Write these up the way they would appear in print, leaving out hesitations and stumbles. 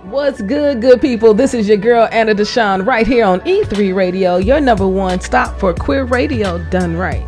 What's good, good people? This is your girl, Anna Deshawn, right here on E3 Radio, your number one stop for queer radio done right.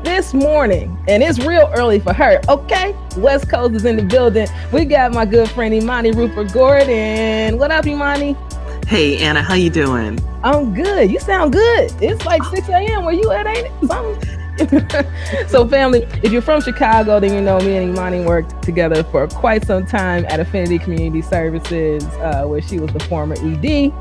This morning, and it's real early for her, okay? West Coast is in the building. We got my good friend, Imani Rupert-Gorden. What up, Imani? Hey, Anna, how you doing? I'm good. You sound good. It's like 6 a.m. where you at, ain't it? Something. So family, if you're from Chicago, then you know me and Imani worked together for quite some time at Affinity Community Services, where she was the former ED.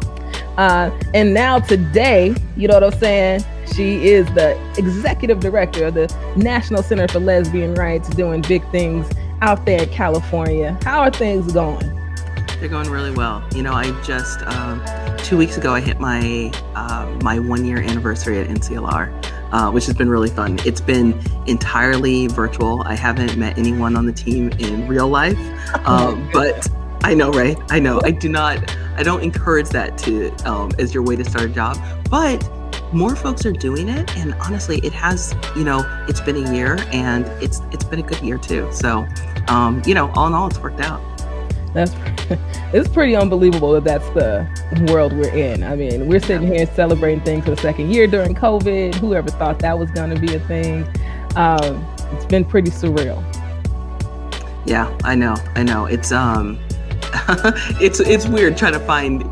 And now today, you know what I'm saying? She is the executive director of the National Center for Lesbian Rights, doing big things out there in California. How are things going? They're going really well. You know, I just 2 weeks ago I hit my my 1 year anniversary at NCLR, which has been really fun. It's been entirely virtual. I haven't met anyone on the team in real life, but I know, right? I know. I don't encourage that to as your way to start a job, but more folks are doing it, and honestly, it has. You know, it's been a year, and it's been a good year too. So, you know, all in all, it's worked out. It's pretty unbelievable that that's the world we're in. I mean, we're sitting here celebrating things for the second year during COVID. Whoever thought that was going to be a thing? It's been pretty surreal. Yeah, I know. It's it's weird trying to find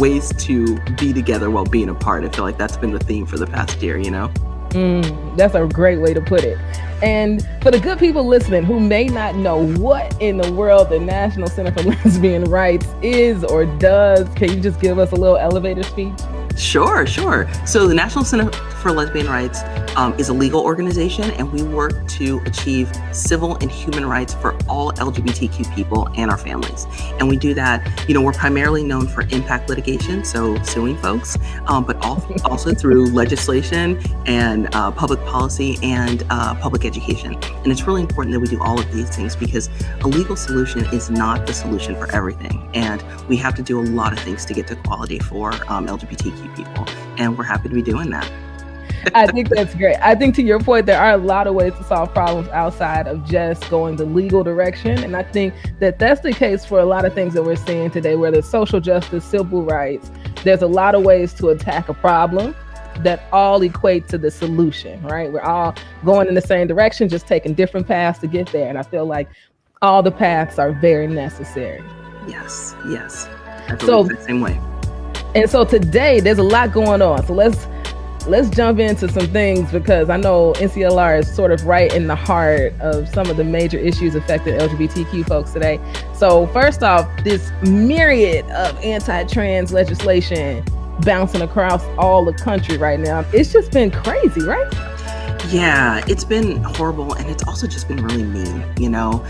ways to be together while being apart. I feel like that's been the theme for the past year, you know? That's a great way to put it. And for the good people listening who may not know what in the world the National Center for Lesbian Rights is or does, can you just give us a little elevator speech? Sure. So the National Center for Lesbian Rights is a legal organization, and we work to achieve civil and human rights for all LGBTQ people and our families. And we do that, you know, we're primarily known for impact litigation, so suing folks, but also through legislation and public policy and public education. And it's really important that we do all of these things because a legal solution is not the solution for everything. And we have to do a lot of things to get to equality for LGBTQ people, and we're happy to be doing that. I think that's great. I think to your point, there are a lot of ways to solve problems outside of just going the legal direction. And I think that that's the case for a lot of things that we're seeing today, whether it's social justice, civil rights. There's a lot of ways to attack a problem that all equate to the solution, right? We're all going in the same direction, just taking different paths to get there. And I feel like all the paths are very necessary. Yes. I feel the same way. And so today there's a lot going on. So let's jump into some things, because I know NCLR is sort of right in the heart of some of the major issues affecting LGBTQ folks today. So first off, this myriad of anti-trans legislation bouncing across all the country right now. It's just been crazy, right? Yeah, it's been horrible, and it's also just been really mean, you know?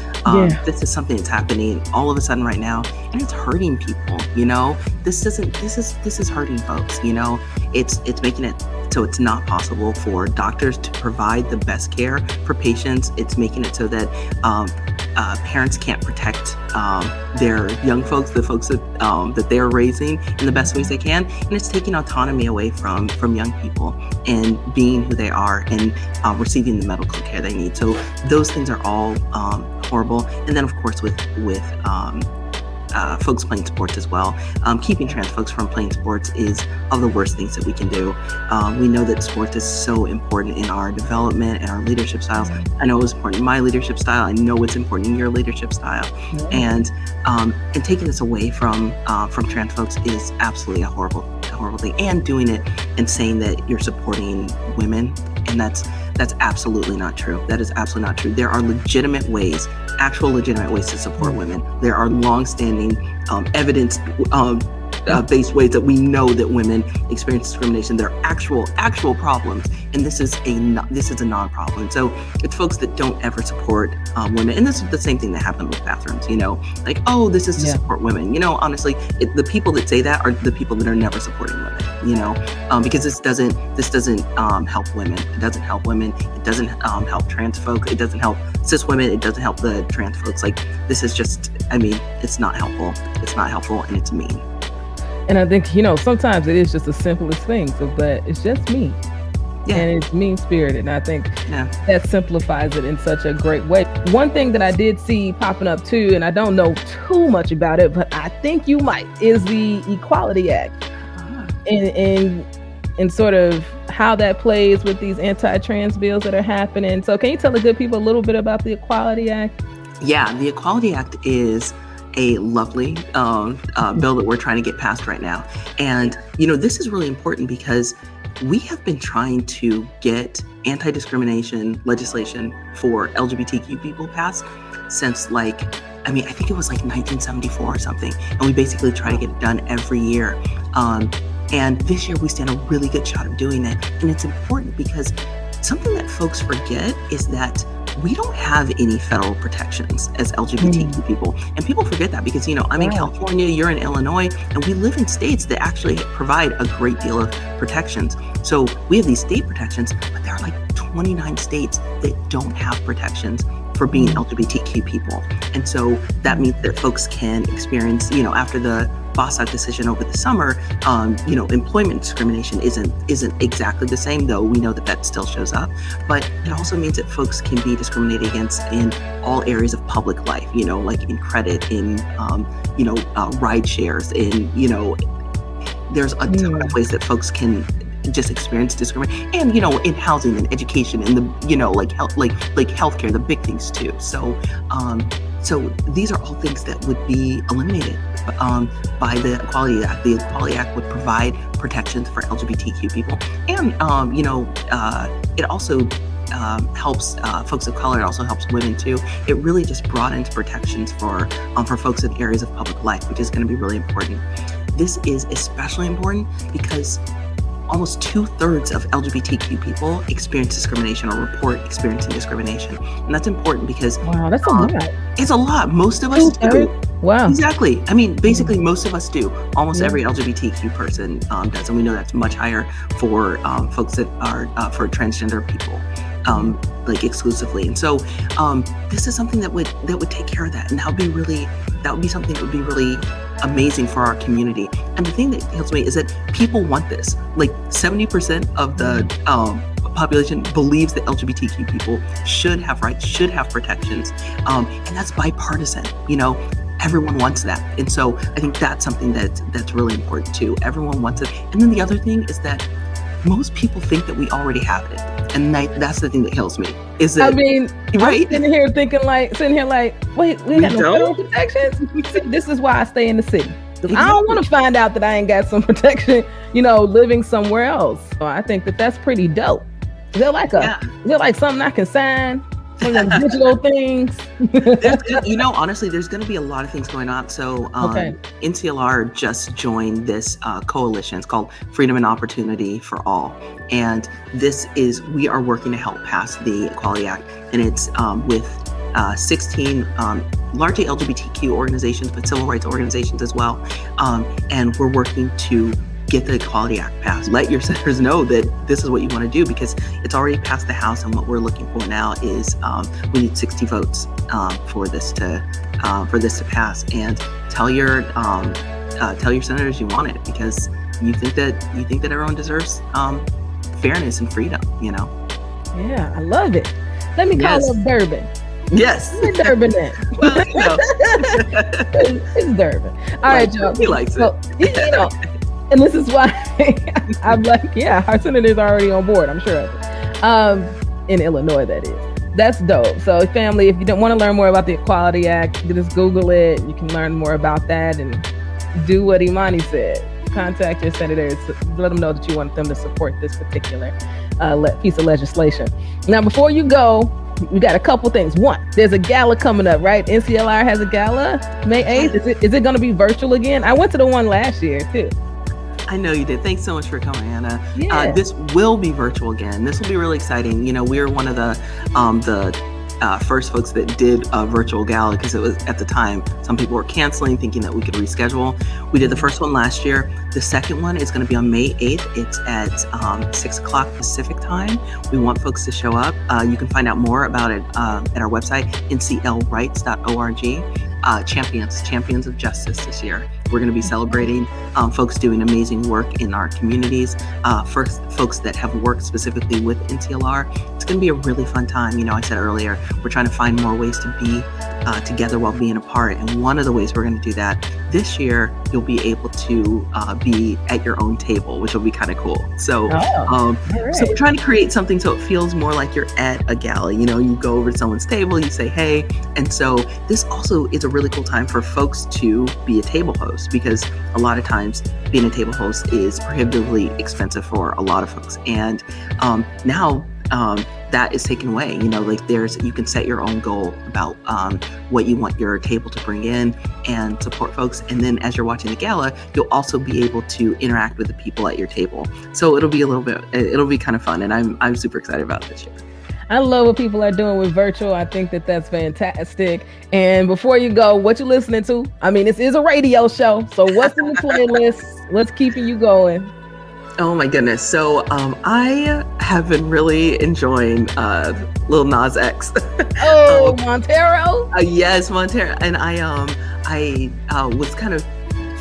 This is something that's happening all of a sudden right now, and it's hurting people, you know? This is hurting folks, you know? It's making it so it's not possible for doctors to provide the best care for patients. It's making it so that parents can't protect their young folks, the folks that they're raising in the best ways they can, and it's taking autonomy away from young people and being who they are and receiving the medical care they need. So those things are all horrible. And then of course with folks playing sports as well. Keeping trans folks from playing sports is of the worst things that we can do. We know that sports is so important in our development and our leadership styles. I know it was important in my leadership style. I know it's important in your leadership style. And taking this away from trans folks is absolutely a horrible thing. And doing it and saying that you're supporting women, and that's absolutely not true. That is absolutely not true. There are actual legitimate ways to support women. There are long-standing evidence based ways that we know that women experience discrimination. There are actual problems, and this is a non-problem. So it's folks that don't ever support women, and this is the same thing that happened with bathrooms. You know, like, oh, this is to support women. You know, honestly, the people that say that are the people that are never supporting women. You know, because this doesn't help women. It doesn't help women. It doesn't help trans folks. It doesn't help cis women. It doesn't help the trans folks. Like, this is just, I mean, it's not helpful. It's not helpful, and it's mean. And I think, you know, sometimes it is just the simplest things, but it's just me. Yeah. And it's mean-spirited. And I think Yeah. that simplifies it in such a great way. One thing that I did see popping up too, and I don't know too much about it, but I think you might, is the Equality Act. And sort of how that plays with these anti-trans bills that are happening. So can you tell the good people a little bit about the Equality Act? Yeah, the Equality Act is a lovely bill that we're trying to get passed right now. And, this is really important because we have been trying to get anti-discrimination legislation for LGBTQ people passed since I think it was 1974 or something. And we basically try to get it done every year. And this year we stand a really good shot of doing it. And it's important because something that folks forget is that we don't have any federal protections as LGBTQ people. And people forget that because, I'm in California, you're in Illinois, and we live in states that actually provide a great deal of protections. So we have these state protections, but there are 29 states that don't have protections for being LGBTQ people. And so that means that folks can experience, after the Bostock decision over the summer, employment discrimination isn't exactly the same, though we know that still shows up. But it also means that folks can be discriminated against in all areas of public life, like in credit, in, ride shares, in, there's a ton of ways that folks can just experience discrimination, and in housing and education and the healthcare, the big things too. So these are all things that would be eliminated by the Equality Act. The Equality Act would provide protections for LGBTQ people, and it also helps folks of color. It also helps women too. It really just broadens protections for folks in areas of public life, which is going to be really important. This is especially important because almost 2/3 of LGBTQ people experience discrimination or report experiencing discrimination. And that's important because wow, that's a lot. It's a lot. Most of us do. Wow. Exactly. I mean, basically most of us do. Almost every LGBTQ person does. And we know that's much higher for folks that are for transgender people. Exclusively. And so this is something that would take care of that. And that would be something that would be really amazing for our community. And the thing that kills me is that people want this. 70% of the population believes that LGBTQ people should have rights, should have protections. And that's bipartisan. Everyone wants that. And so I think that's something that's really important too. Everyone wants it. And then the other thing is that most people think that we already have it. And that's the thing that kills me. Is that, right? I'm sitting here wait, we got no federal protections? See, this is why I stay in the city. Exactly. I don't want to find out that I ain't got some protection, living somewhere else. So I think that's pretty dope. Is there like something I can sign? One of those digital things? Honestly, there's going to be a lot of things going on. So NCLR just joined this coalition. It's called Freedom and Opportunity for All. And we are working to help pass the Equality Act. And it's with 16 largely LGBTQ organizations, but civil rights organizations as well. And we're working to get the Equality Act passed. Let your senators know that this is what you want to do, because it's already passed the House, and what we're looking for now is we need 60 votes for this to pass. And tell your senators you want it, because you think that everyone deserves fairness and freedom. Yeah, I love it. Let me call up Durbin. Yes. It's Durbin then. Well, it's Durbin. All right, y'all. He likes it. And this is why I'm our senators are already on board, I'm sure of it. In Illinois, that is. That's dope. So family, if you don't want to learn more about the Equality Act, you just Google it. You can learn more about that and do what Imani said. Contact your senators, let them know that you want them to support this particular piece of legislation. Now, before you go, we got a couple things. One, there's a gala coming up, right? NCLR has a gala May 8th. Is it going to be virtual again? I went to the one last year too. I know you did. Thanks so much for coming, Anna. Yeah. This will be virtual again. This will be really exciting. We were one of the first folks that did a virtual gala, because it was, at the time, some people were canceling, thinking that we could reschedule. We did the first one last year. The second one is going to be on May 8th. It's at 6 o'clock Pacific time. We want folks to show up. You can find out more about it at our website, nclrights.org. Champions of Justice this year. We're going to be celebrating folks doing amazing work in our communities, for folks that have worked specifically with NCLR. It's going to be a really fun time. I said earlier, we're trying to find more ways to be together while being apart. And one of the ways we're going to do that this year, you'll be able to be at your own table, which will be kind of cool. So, so we're trying to create something so it feels more like you're at a gala. You go over to someone's table, you say, hey. And so this also is a really cool time for folks to be a table host, because a lot of times being a table host is prohibitively expensive for a lot of folks. And now that is taken away. You can set your own goal about what you want your table to bring in and support folks. And then as you're watching the gala, you'll also be able to interact with the people at your table. So it'll be kind of fun. And I'm super excited about this year. I love what people are doing with virtual. I think that that's fantastic. And before you go, what you listening to? I mean, this is a radio show. So what's in the playlist? What's keeping you going? Oh my goodness. So I have been really enjoying Lil Nas X. Oh, Montero? Yes, Montero. And I was kind of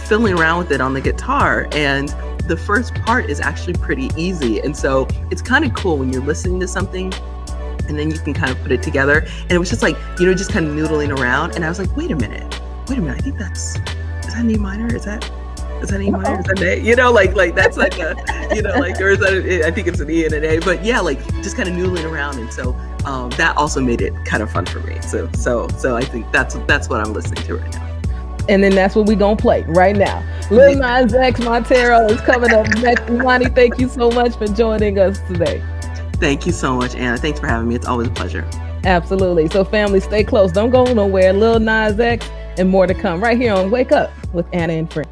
fiddling around with it on the guitar, and the first part is actually pretty easy. And so it's kind of cool when you're listening to something and then you can kind of put it together. And it was just like, just kind of noodling around. And I was like, wait a minute. I think is that an E minor? Is that an E minor? Is that an A? Like that's like a, or is that I think it's an E and an A. But yeah, like just kind of noodling around. And so that also made it kind of fun for me. So I think that's what I'm listening to right now. And then that's what we're going to play right now. Lil Nas X, Montero is coming up next. Imani, thank you so much for joining us today. Thank you so much, Anna. Thanks for having me. It's always a pleasure. Absolutely. So family, stay close. Don't go nowhere. Lil Nas X and more to come right here on Wake Up with Anna and Friends.